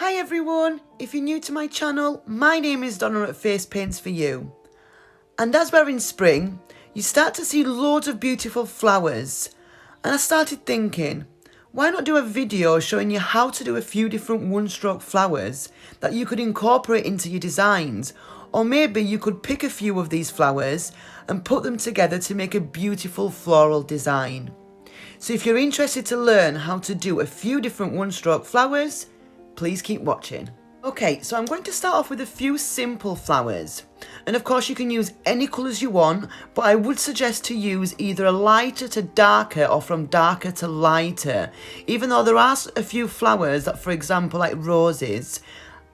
Hi everyone, if you're new to my channel, my name is Donna at Face Paints for You. And as we're in spring, you start to see loads of beautiful flowers. And I started thinking, why not do a video showing you how to do a few different one-stroke flowers that you could incorporate into your designs. Or maybe you could pick a few of these flowers and put them together to make a beautiful floral design. So if you're interested to learn how to do a few different one-stroke flowers, please keep watching. Okay, so I'm going to start off with a few simple flowers. And of course you can use any colours you want, but I would suggest to use either a lighter to darker or from darker to lighter. Even though there are a few flowers that, for example, like roses,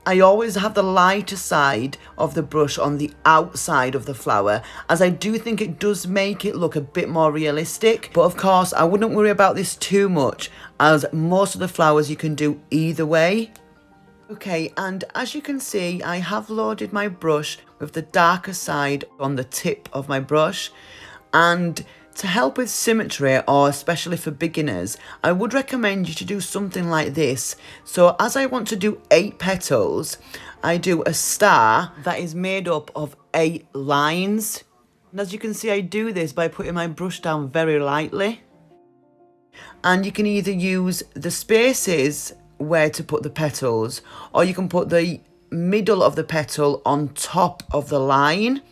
I always have the lighter side of the brush on the outside of the flower, as I do think it does make it look a bit more realistic. But of course, I wouldn't worry about this too much, as most of the flowers you can do either way. Okay, and as you can see, I have loaded my brush with the darker side on the tip of my brush. And to help with symmetry, or especially for beginners, I would recommend you to do something like this. So as I want to do 8 petals, I do a star that is made up of 8 lines. And as you can see, I do this by putting my brush down very lightly. And you can either use the spaces where to put the petals, or you can put the middle of the petal on top of the line.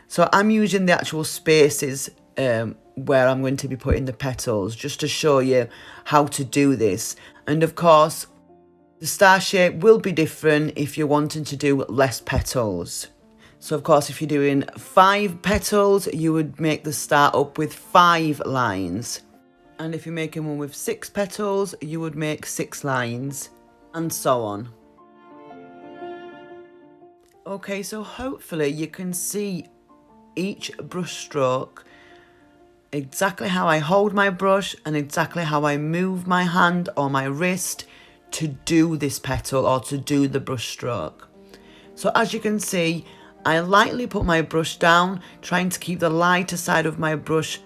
So I'm using the actual spaces where I'm going to be putting the petals, just to show you how to do this. And of course, the star shape will be different if you're wanting to do less petals. So of course, if you're doing 5 petals, you would make the star up with 5 lines. And if you're making one with 6 petals, you would make 6 lines, and so on. Okay, so hopefully you can see each brush stroke, exactly how I hold my brush and exactly how I move my hand or my wrist to do this petal or to do the brush stroke. So as you can see, I lightly put my brush down, trying to keep the lighter side of my brush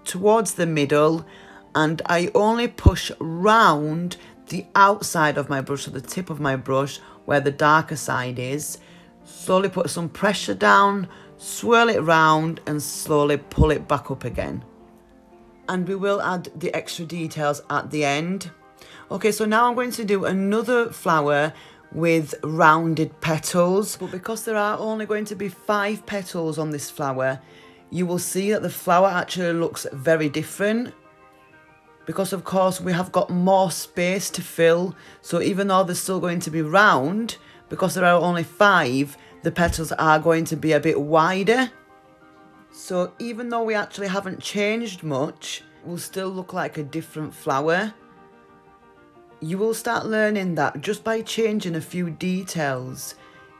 towards the middle, and I only push round the outside of my brush, so the tip of my brush where the darker side is. Slowly put some pressure down, swirl it round and slowly pull it back up again. And we will add the extra details at the end. Okay, so now I'm going to do another flower with rounded petals, but because there are only going to be 5 petals on this flower, you will see that the flower actually looks very different, because of course we have got more space to fill. So even though they're still going to be round, because there are only 5, the petals are going to be a bit wider. So even though we actually haven't changed much, it will still look like a different flower. You will start learning that just by changing a few details,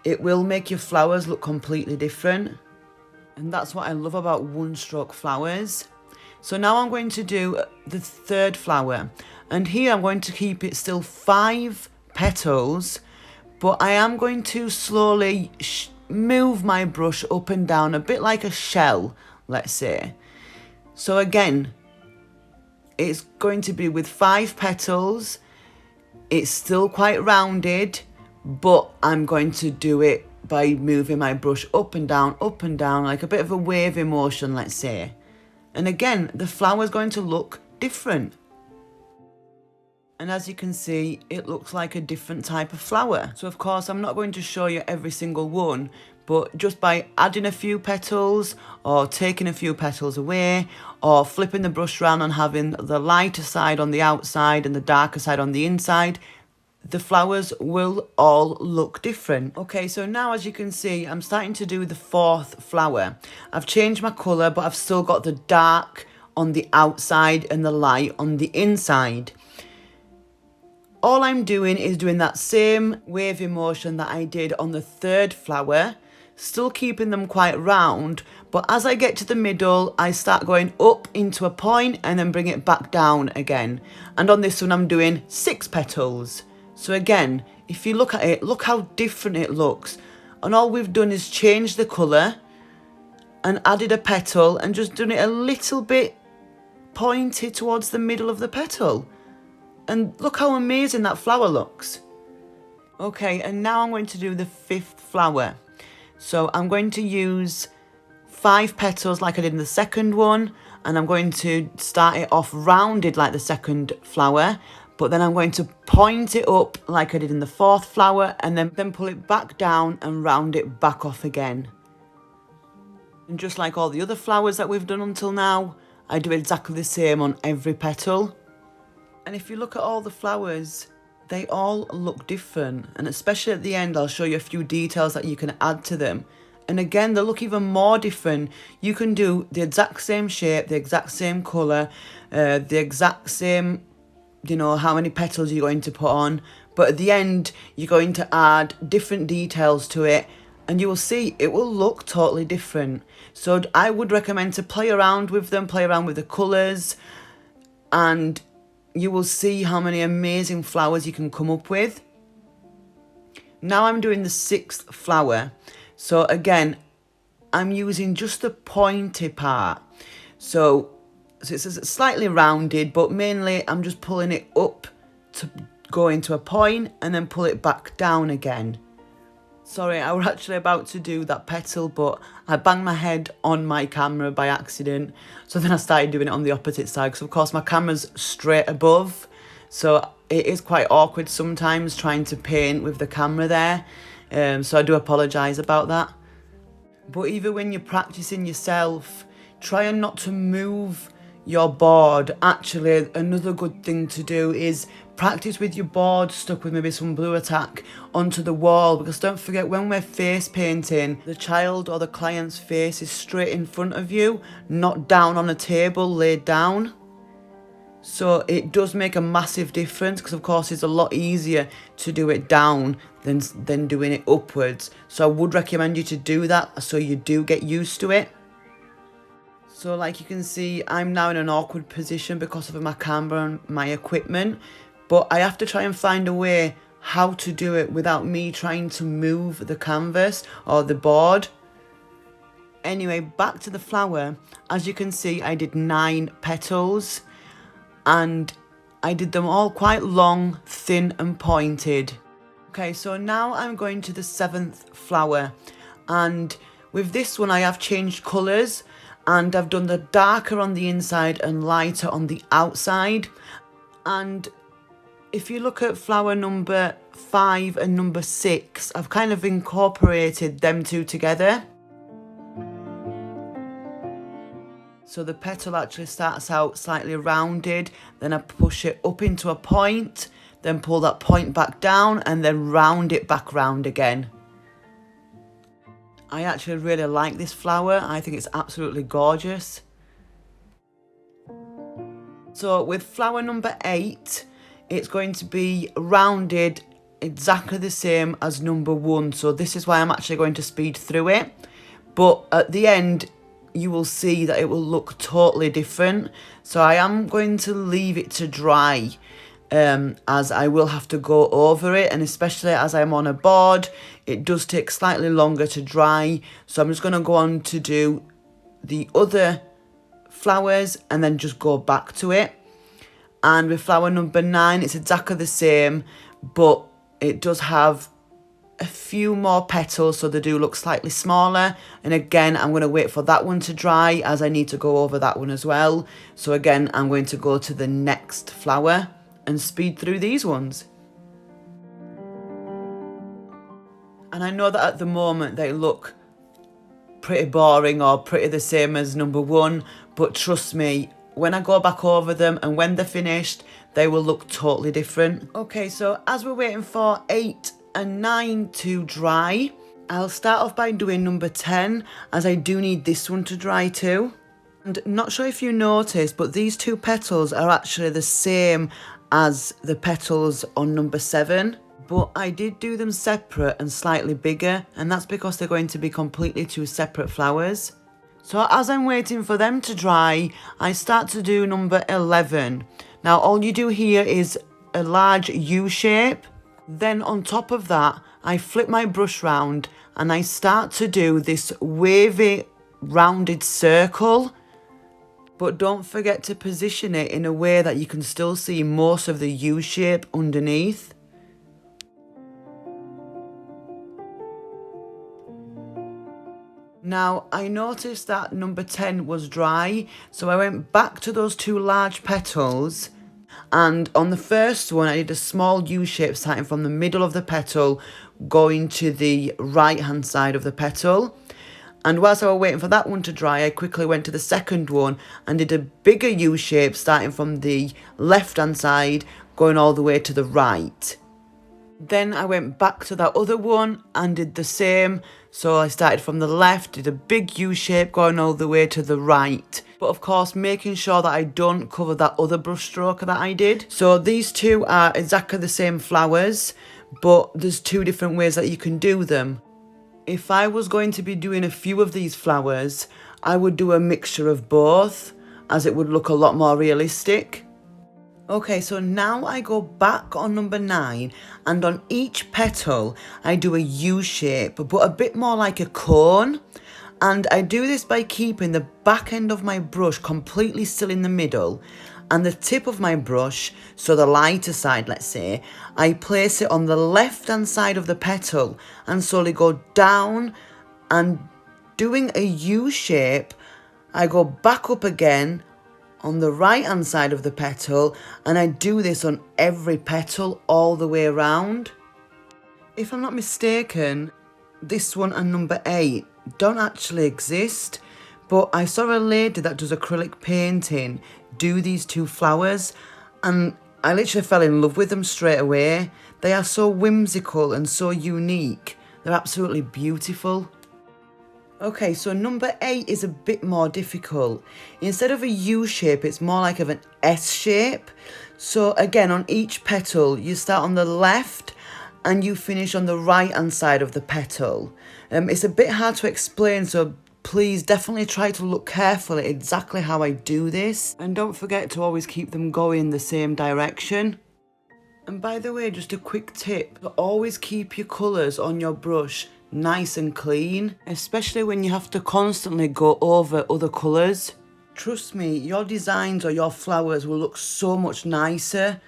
it will make your flowers look completely different. And that's what I love about one-stroke flowers. So now I'm going to do the 3rd flower. And here I'm going to keep it still 5 petals, but I am going to slowly move my brush up and down, a bit like a shell, let's say. So again, it's going to be with 5 petals. It's still quite rounded, but I'm going to do it by moving my brush up and down, like a bit of a wavy motion, let's say. And again, the flower is going to look different. And as you can see, it looks like a different type of flower. So of course, I'm not going to show you every single one, but just by adding a few petals, or taking a few petals away, or flipping the brush around and having the lighter side on the outside and the darker side on the inside, the flowers will all look different. Okay, so now as you can see, I'm starting to do the 4th flower. I've changed my colour, but I've still got the dark on the outside and the light on the inside. All I'm doing is doing that same wavy motion that I did on the 3rd flower, still keeping them quite round, but as I get to the middle, I start going up into a point and then bring it back down again. And on this one, I'm doing 6 petals. So again, if you look at it, look how different it looks. And all we've done is change the colour and added a petal and just done it a little bit pointed towards the middle of the petal. And look how amazing that flower looks. Okay, and now I'm going to do the 5th flower. So I'm going to use 5 petals like I did in the second one, and I'm going to start it off rounded like the second flower, but then I'm going to point it up like I did in the 4th flower, and then pull it back down and round it back off again. And just like all the other flowers that we've done until now, I do exactly the same on every petal. And if you look at all the flowers, they all look different, and especially at the end I'll show you a few details that you can add to them. And again, they look even more different. You can do the exact same shape, the exact same colour, the exact same, you know, how many petals you're going to put on, but at the end you're going to add different details to it, and you will see it will look totally different. So I would recommend to play around with them, play around with the colours, and you will see how many amazing flowers you can come up with. Now I'm doing the 6th flower. So again, I'm using just the pointy part. So it's slightly rounded, but mainly I'm just pulling it up to go into a point and then pull it back down again. Sorry, I was actually about to do that petal, but I banged my head on my camera by accident. So then I started doing it on the opposite side, because of course my camera's straight above. So it is quite awkward sometimes trying to paint with the camera there. So I do apologise about that. But even when you're practising yourself, try and not to move your board. Actually, another good thing to do is practice with your board stuck with maybe some Blue Attack onto the wall, because don't forget, when we're face painting, the child or the client's face is straight in front of you, not down on a table laid down. So it does make a massive difference, because of course it's a lot easier to do it down than doing it upwards. So I would recommend you to do that so you do get used to it. So like you can see, I'm now in an awkward position because of my camera and my equipment, but I have to try and find a way how to do it without me trying to move the canvas or the board. Anyway, back to the flower. As you can see, I did 9 petals, and I did them all quite long, thin and pointed. Okay, so now I'm going to the 7th flower, and with this one I have changed colours, and I've done the darker on the inside and lighter on the outside. And if you look at flower number 5 and number 6, I've kind of incorporated them two together. So the petal actually starts out slightly rounded, then I push it up into a point, then pull that point back down and then round it back round again. I actually really like this flower. I think it's absolutely gorgeous. So with flower number 8, it's going to be rounded exactly the same as number 1. So this is why I'm actually going to speed through it. But at the end, you will see that it will look totally different. So I am going to leave it to dry, as I will have to go over it, and especially as I'm on a board, it does take slightly longer to dry. So I'm just going to go on to do the other flowers and then just go back to it. And with flower number 9, it's exactly the same, but it does have a few more petals, so they do look slightly smaller. And again, I'm going to wait for that one to dry, as I need to go over that one as well. So again, I'm going to go to the next flower and speed through these ones. And I know that at the moment they look pretty boring or pretty the same as number 1, but trust me, when I go back over them and when they're finished, they will look totally different. Okay, so as we're waiting for 8 and 9 to dry, I'll start off by doing number 10, as I do need this one to dry too. And not sure if you noticed, but these 2 petals are actually the same as the petals on number 7. But I did do them separate and slightly bigger, and that's because they're going to be completely 2 separate flowers. So as I'm waiting for them to dry, I start to do number 11. Now all you do here is a large U shape. Then on top of that, I flip my brush round and I start to do this wavy rounded circle. But don't forget to position it in a way that you can still see most of the U shape underneath. Now, I noticed that number 10 was dry, so I went back to those two large petals, and on the first one I did a small U shape starting from the middle of the petal going to the right hand side of the petal. And whilst I was waiting for that one to dry, I quickly went to the second one and did a bigger U shape starting from the left hand side going all the way to the right. Then I went back to that other one and did the same. So I started from the left, did a big U shape going all the way to the right. But of course, making sure that I don't cover that other brush stroke that I did. So these two are exactly the same flowers, but there's two different ways that you can do them. If I was going to be doing a few of these flowers, I would do a mixture of both, as it would look a lot more realistic. Okay, so now I go back on number 9, and on each petal I do a U shape, but a bit more like a cone. And I do this by keeping the back end of my brush completely still in the middle, and the tip of my brush, so the lighter side let's say, I place it on the left hand side of the petal and slowly go down, and doing a U shape I go back up again on the right hand side of the petal, and I do this on every petal all the way around. If I'm not mistaken, this one and number 8 don't actually exist, but I saw a lady that does acrylic painting do these two flowers, and I literally fell in love with them straight away. They are so whimsical and so unique. They're absolutely beautiful. Okay, so number 8 is a bit more difficult. Instead of a U shape, it's more like of an S shape. So again, on each petal, you start on the left and you finish on the right hand side of the petal. It's a bit hard to explain, so please definitely try to look carefully at exactly how I do this. And don't forget to always keep them going in the same direction. And by the way, just a quick tip, always keep your colours on your brush nice and clean, especially when you have to constantly go over other colours. Trust me, your designs or your flowers will look so much nicer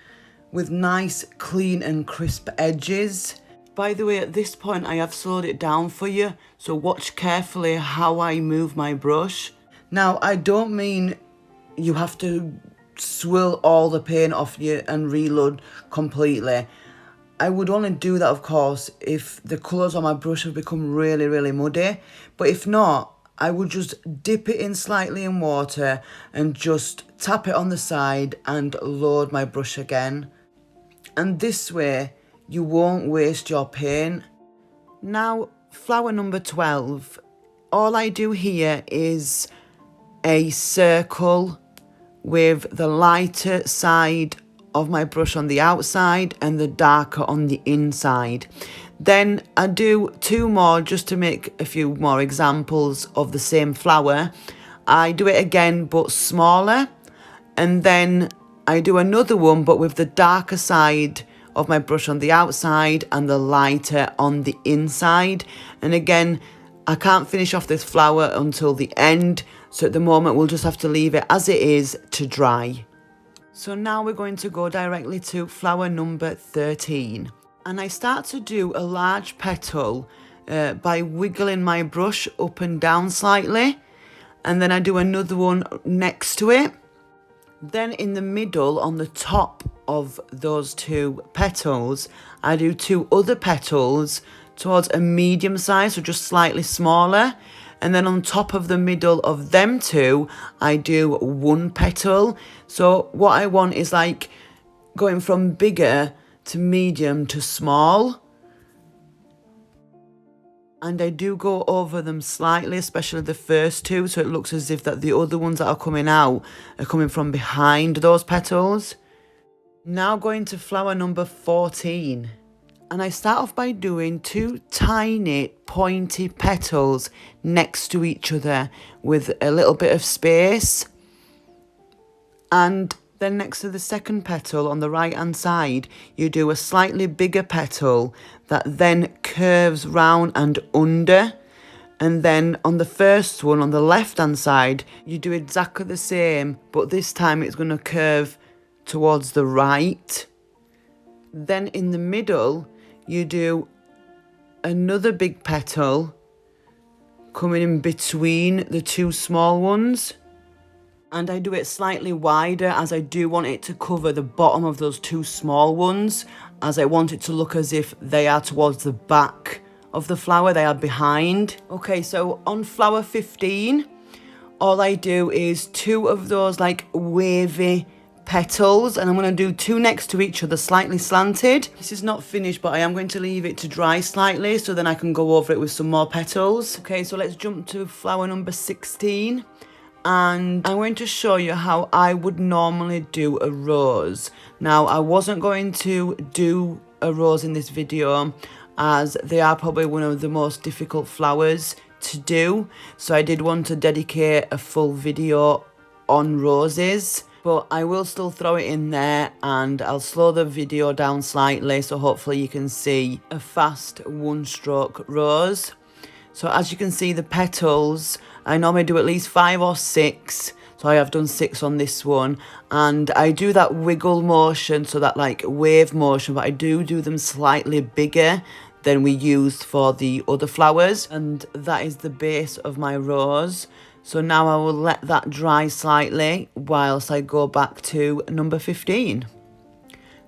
with nice, clean and crisp edges. By the way, at this point I have slowed it down for you, so watch carefully how I move my brush. Now, I don't mean you have to swill all the paint off you and reload completely. I would only do that, of course, if the colours on my brush have become really, really muddy. But if not, I would just dip it in slightly in water and just tap it on the side and load my brush again. And this way, you won't waste your paint. Now, flower number 12. All I do here is a circle with the lighter side of my brush on the outside and the darker on the inside. Then I do 2 more just to make a few more examples of the same flower. I do it again but smaller, and then I do another one but with the darker side of my brush on the outside and the lighter on the inside. And again, I can't finish off this flower until the end, so at the moment we'll just have to leave it as it is to dry. So now we're going to go directly to flower number 13. And I start to do a large petal by wiggling my brush up and down slightly. And then I do another one next to it. Then in the middle, on the top of those 2 petals, I do 2 other petals towards a medium size, so just slightly smaller. And then on top of the middle of them 2, I do 1 petal. So what I want is like going from bigger to medium to small. And I do go over them slightly, especially the first 2, so it looks as if that the other ones that are coming out are coming from behind those petals. Now going to flower number 14. And I start off by doing 2 tiny pointy petals next to each other with a little bit of space. And then next to the second petal on the right hand side, you do a slightly bigger petal that then curves round and under. And then on the first one on the left hand side, you do exactly the same, but this time it's going to curve towards the right. Then in the middle, you do another big petal coming in between the two small ones. And I do it slightly wider as I do want it to cover the bottom of those two small ones, as I want it to look as if they are towards the back of the flower, they are behind. Okay, so on flower 15, all I do is 2 of those like wavy petals, and I'm going to do 2 next to each other, slightly slanted. This is not finished, but I am going to leave it to dry slightly so then I can go over it with some more petals. Okay, so let's jump to flower number 16. And I'm going to show you how I would normally do a rose. Now, I wasn't going to do a rose in this video as they are probably one of the most difficult flowers to do. So I did want to dedicate a full video on roses. But I will still throw it in there, and I'll slow the video down slightly so hopefully you can see a fast 1-stroke rose. So as you can see, the petals, I normally do at least 5 or 6. So I have done 6 on this one. And I do that wiggle motion, so that like wave motion, but I do them slightly bigger than we used for the other flowers. And that is the base of my rose. So now I will let that dry slightly whilst I go back to number 15.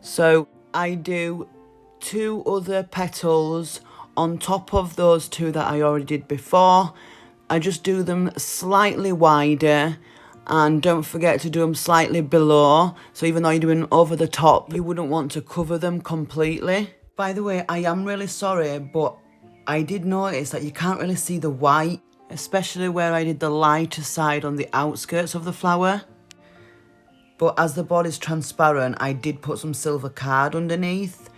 So I do 2 other petals on top of those 2 that I already did before. I just do them slightly wider, and don't forget to do them slightly below. So even though you're doing over the top, you wouldn't want to cover them completely. By the way, I am really sorry, but I did notice that you can't really see the white, especially where I did the lighter side on the outskirts of the flower. But as the board is transparent, I did put some silver card underneath.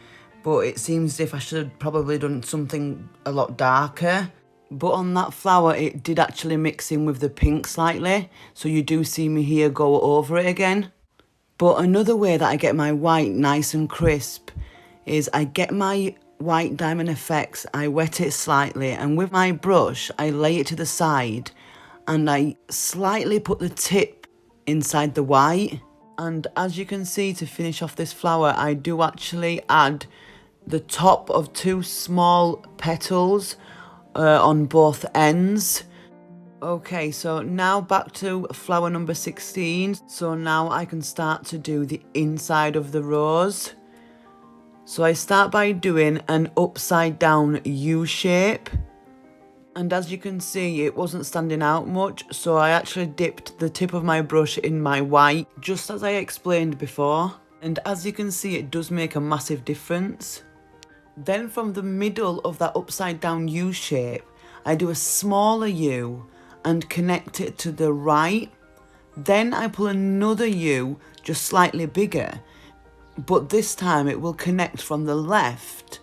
But it seems as if I should have probably done something a lot darker. But on that flower, it did actually mix in with the pink slightly. So you do see me here go over it again. But another way that I get my white nice and crisp is I get my white Diamond FX, I wet it slightly, and with my brush, I lay it to the side. And I slightly put the tip inside the white. And as you can see, to finish off this flower, I do actually add the top of 2 small petals on both ends. Okay, so now back to flower number 16. So now I can start to do the inside of the rose. So I start by doing an upside down U shape. And as you can see, it wasn't standing out much, so I actually dipped the tip of my brush in my white, just as I explained before. And as you can see, it does make a massive difference. Then from the middle of that upside down U shape, I do a smaller U and connect it to the right. Then I pull another U, just slightly bigger, but this time it will connect from the left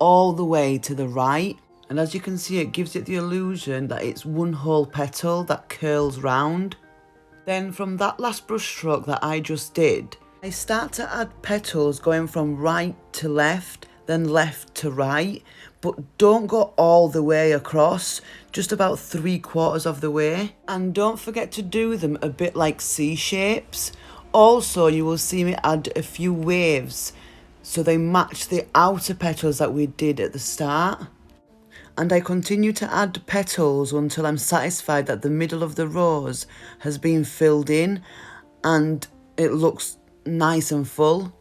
all the way to the right. And as you can see, it gives it the illusion that it's one whole petal that curls round. Then from that last brush stroke that I just did, I start to add petals going from right to left, then left to right, but don't go all the way across, just about 3/4 of the way. And don't forget to do them a bit like C shapes. Also, you will see me add a few waves so they match the outer petals that we did at the start. And I continue to add petals until I'm satisfied that the middle of the rose has been filled in and it looks nice and full.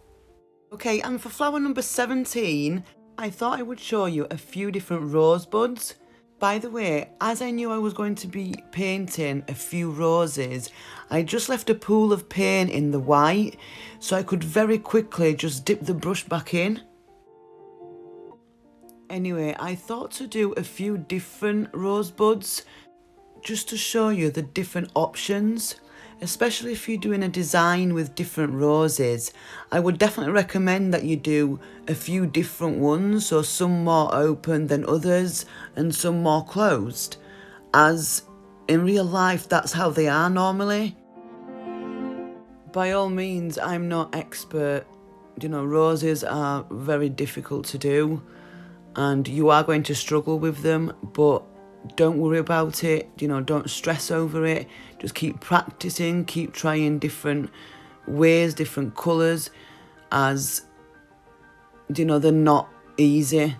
Okay, and for flower number 17, I thought I would show you a few different rosebuds. By the way, as I knew I was going to be painting a few roses, I just left a pool of paint in the white so I could very quickly just dip the brush back in. Anyway, I thought to do a few different rosebuds just to show you the different options. Especially if you're doing a design with different roses, I would definitely recommend that you do a few different ones, so some more open than others and some more closed, as in real life that's how they are normally. By all means, I'm no expert, you know, roses are very difficult to do and you are going to struggle with them, but don't worry about it, you know, don't stress over it. Just keep practicing, keep trying different ways, different colours, as, you know, they're not easy.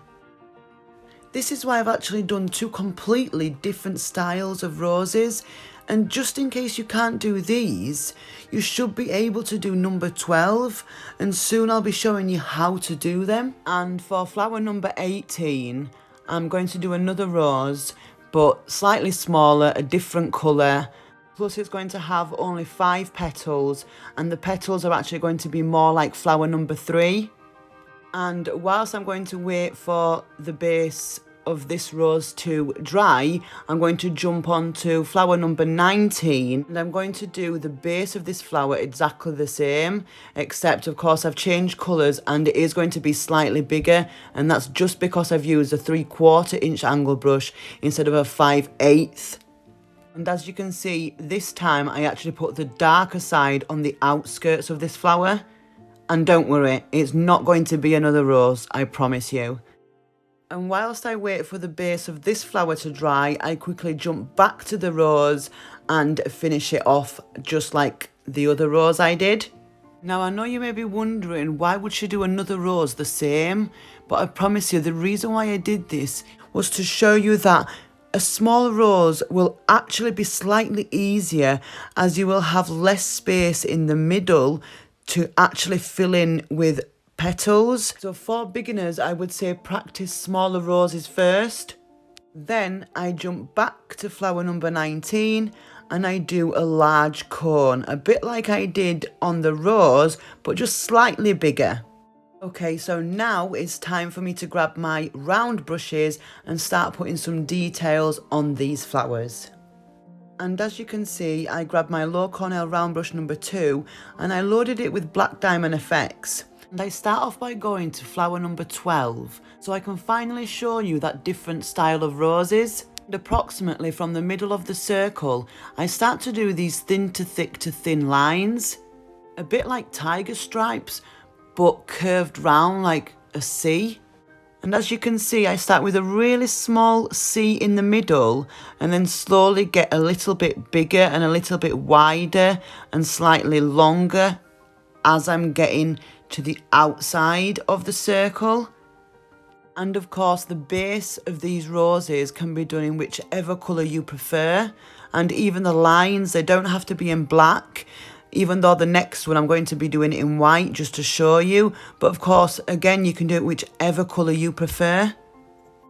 This is why I've actually done two completely different styles of roses, and just in case you can't do these, you should be able to do number 12, and soon I'll be showing you how to do them. And for flower number 18, I'm going to do another rose, but slightly smaller, a different colour. Plus it's going to have only 5 petals, and the petals are actually going to be more like flower number 3. And whilst I'm going to wait for the base of this rose to dry, I'm going to jump on to flower number 19, and I'm going to do the base of this flower exactly the same, except of course I've changed colours and it is going to be slightly bigger, and that's just because I've used a 3/4 inch angle brush instead of a 5/8. And as you can see, this time I actually put the darker side on the outskirts of this flower. And don't worry, it's not going to be another rose, I promise you. And whilst I wait for the base of this flower to dry, I quickly jump back to the rose and finish it off just like the other rose I did. Now I know you may be wondering, why would she do another rose the same? But I promise you, the reason why I did this was to show you that a small rose will actually be slightly easier, as you will have less space in the middle to actually fill in with petals. So for beginners, I would say practice smaller roses first. Then I jump back to flower number 19 and I do a large cone, a bit like I did on the rose, but just slightly bigger. Okay, so now it's time for me to grab my round brushes and start putting some details on these flowers. And as you can see, I grabbed my low Cornell round brush number 2 and I loaded it with Black Diamond Effects. And I start off by going to flower number 12, so I can finally show you that different style of roses. And approximately from the middle of the circle, I start to do these thin to thick to thin lines. A bit like tiger stripes, but curved round like a C. And as you can see, I start with a really small C in the middle and then slowly get a little bit bigger and a little bit wider and slightly longer as I'm getting to the outside of the circle. And of course, the base of these roses can be done in whichever colour you prefer. And even the lines, they don't have to be in black, even though the next one I'm going to be doing it in white just to show you. But of course, again, you can do it whichever colour you prefer.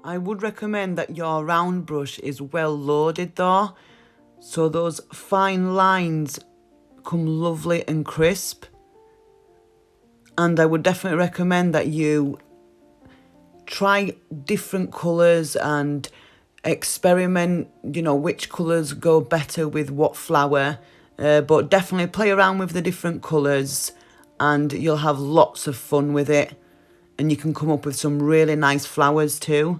I would recommend that your round brush is well loaded though, so those fine lines come lovely and crisp. And I would definitely recommend that you try different colours and experiment, you know, which colours go better with what flower. But definitely play around with the different colours and you'll have lots of fun with it. And you can come up with some really nice flowers too.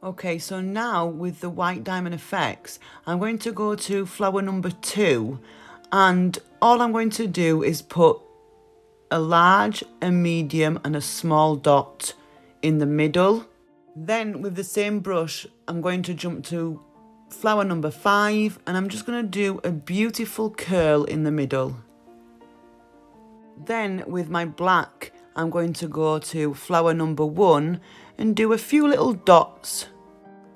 Okay, so now with the White Diamond Effects, I'm going to go to flower number 2. And all I'm going to do is put a large, a medium and a small dot in the middle. Then with the same brush, I'm going to jump to flower number 5 and I'm just going to do a beautiful curl in the middle. Then with my black, I'm going to go to flower number 1 and do a few little dots.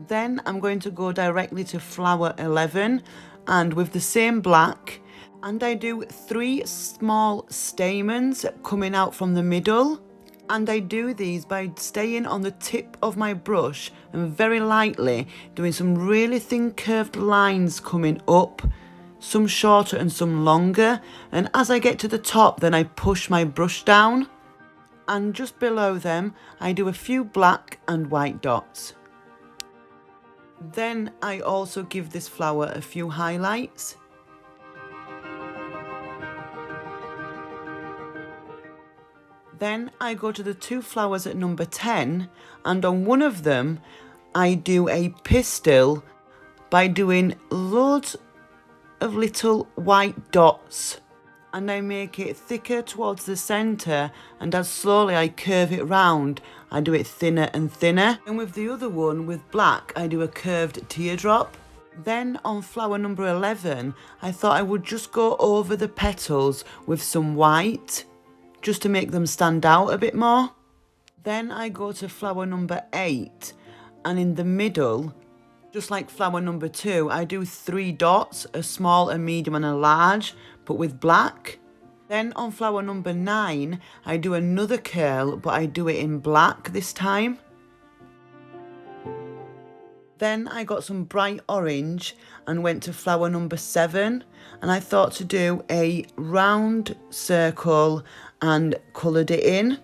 Then I'm going to go directly to flower 11 and with the same black, and I do 3 small stamens coming out from the middle. And I do these by staying on the tip of my brush and very lightly doing some really thin curved lines coming up, some shorter and some longer. And as I get to the top, then I push my brush down. And just below them, I do a few black and white dots. Then I also give this flower a few highlights. Then I go to the 2 flowers at number 10 and on one of them I do a pistil by doing loads of little white dots, and I make it thicker towards the centre, and as slowly I curve it round I do it thinner and thinner. And with the other one, with black, I do a curved teardrop. Then on flower number 11 I thought I would just go over the petals with some white, just to make them stand out a bit more. Then I go to flower number 8 And in the middle, just like flower number 2, I do 3 dots, a small, a medium and a large, but with black. Then on flower number 9, I do another curl, but I do it in black this time. Then I got some bright orange and went to flower number 7, and I thought to do a round circle and coloured it in.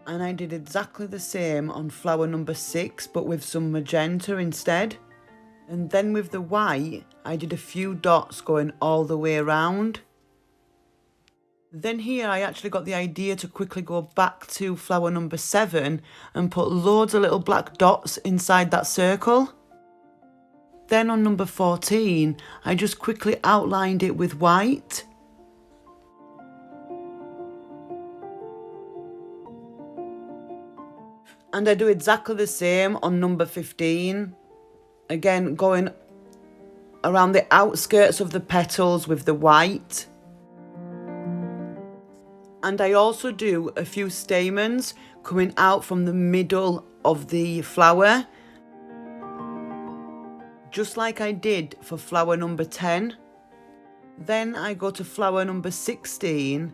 And I did exactly the same on flower number 6, but with some magenta instead. And then with the white, I did a few dots going all the way around. Then here I actually got the idea to quickly go back to flower number 7 and put loads of little black dots inside that circle. Then on number 14, I just quickly outlined it with white. And I do exactly the same on number 15. Again, going around the outskirts of the petals with the white. And I also do a few stamens coming out from the middle of the flower, just like I did for flower number 10. Then I go to flower number 16,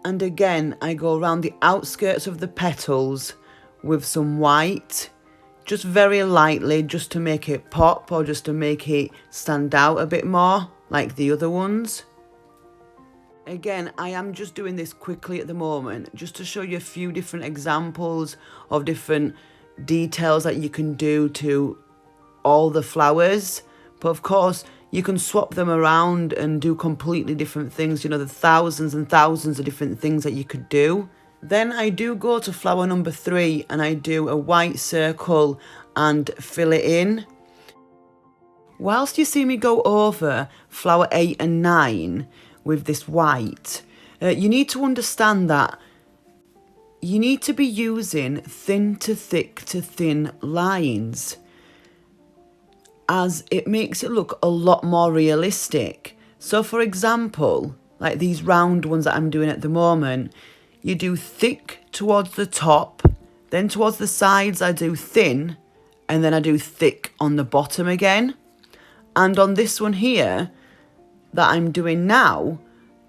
and again I go around the outskirts of the petals with some white, just very lightly, just to make it pop or just to make it stand out a bit more like the other ones. Again, I am just doing this quickly at the moment, just to show you a few different examples of different details that you can do to all the flowers. But of course, you can swap them around and do completely different things. You know, the thousands and thousands of different things that you could do. Then I do go to flower number 3 and I do a white circle and fill it in. Whilst you see me go over flower 8 and 9, with this white, you need to understand that you need to be using thin to thick to thin lines, as it makes it look a lot more realistic. So for example, like these round ones that I'm doing at the moment, you do thick towards the top, then towards the sides I do thin, and then I do thick on the bottom again. And on this one here that I'm doing now,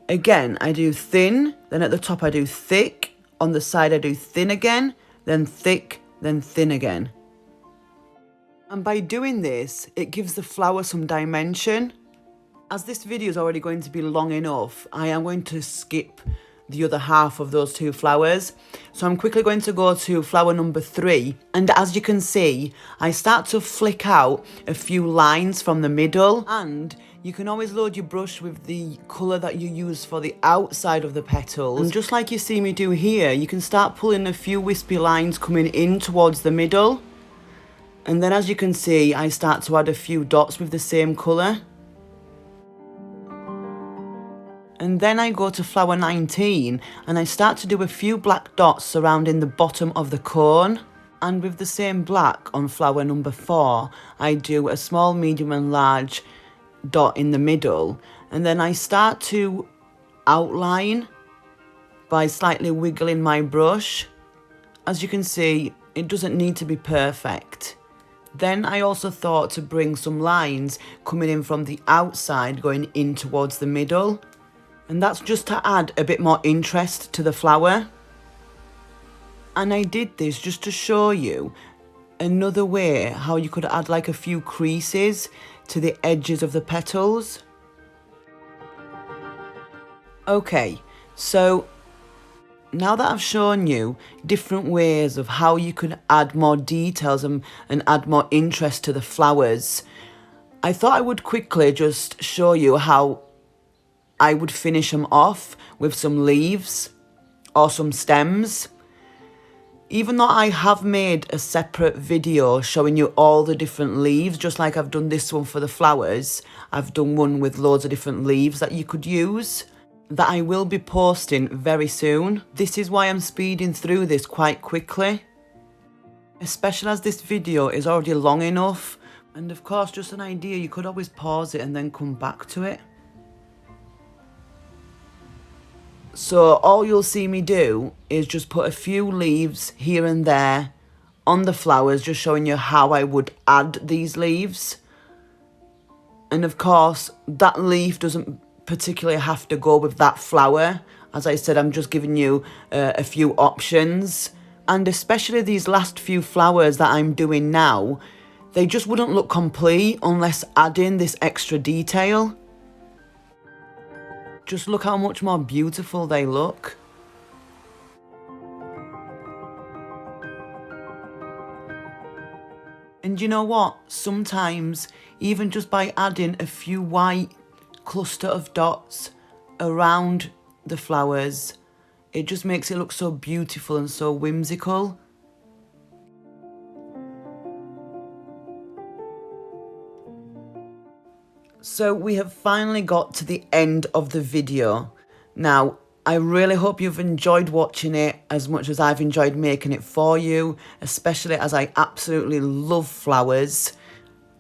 again I do thin, then at the top I do thick, on the side I do thin again, then thick, then thin again. And by doing this, it gives the flower some dimension. As this video is already going to be long enough, I am going to skip the other half of those 2 flowers. So I'm quickly going to go to flower number 3, and as you can see, I start to flick out a few lines from the middle, and you can always load your brush with the colour that you use for the outside of the petals. And just like you see me do here, you can start pulling a few wispy lines coming in towards the middle. And then as you can see, I start to add a few dots with the same colour. And then I go to flower 19 and I start to do a few black dots surrounding the bottom of the cone. And with the same black on flower number 4, I do a small, medium and large dot in the middle. And then I start to outline by slightly wiggling my brush. As you can see, it doesn't need to be perfect. Then I also thought to bring some lines coming in from the outside going in towards the middle. And that's just to add a bit more interest to the flower. And I did this just to show you another way how you could add like a few creases to the edges of the petals. Okay, so now that I've shown you different ways of how you can add more details and add more interest to the flowers, I thought I would quickly just show you how I would finish them off with some leaves or some stems. Even though I have made a separate video showing you all the different leaves, just like I've done this one for the flowers, I've done one with loads of different leaves that you could use, that I will be posting very soon. This is why I'm speeding through this quite quickly, especially as this video is already long enough. And of course, just an idea, you could always pause it and then come back to it. So all you'll see me do is just put a few leaves here and there on the flowers, just showing you how I would add these leaves. And of course, that leaf doesn't particularly have to go with that flower. As I said, I'm just giving you a few options. And especially these last few flowers that I'm doing now, they just wouldn't look complete unless adding this extra detail. Just look how much more beautiful they look. And you know what? Sometimes, even just by adding a few white cluster of dots around the flowers, it just makes it look so beautiful and so whimsical. So we have finally got to the end of the video. Now, I really hope you've enjoyed watching it as much as I've enjoyed making it for you, especially as I absolutely love flowers.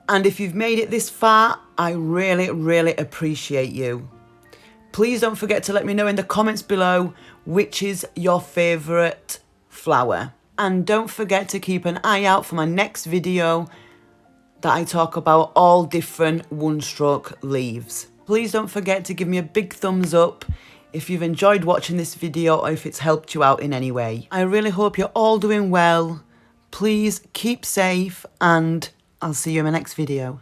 And if you've made it this far, I really, really appreciate you. Please don't forget to let me know in the comments below which is your favourite flower. And don't forget to keep an eye out for my next video that I talk about all different one-stroke leaves. Please don't forget to give me a big thumbs up if you've enjoyed watching this video or if it's helped you out in any way. I really hope you're all doing well. Please keep safe and I'll see you in my next video.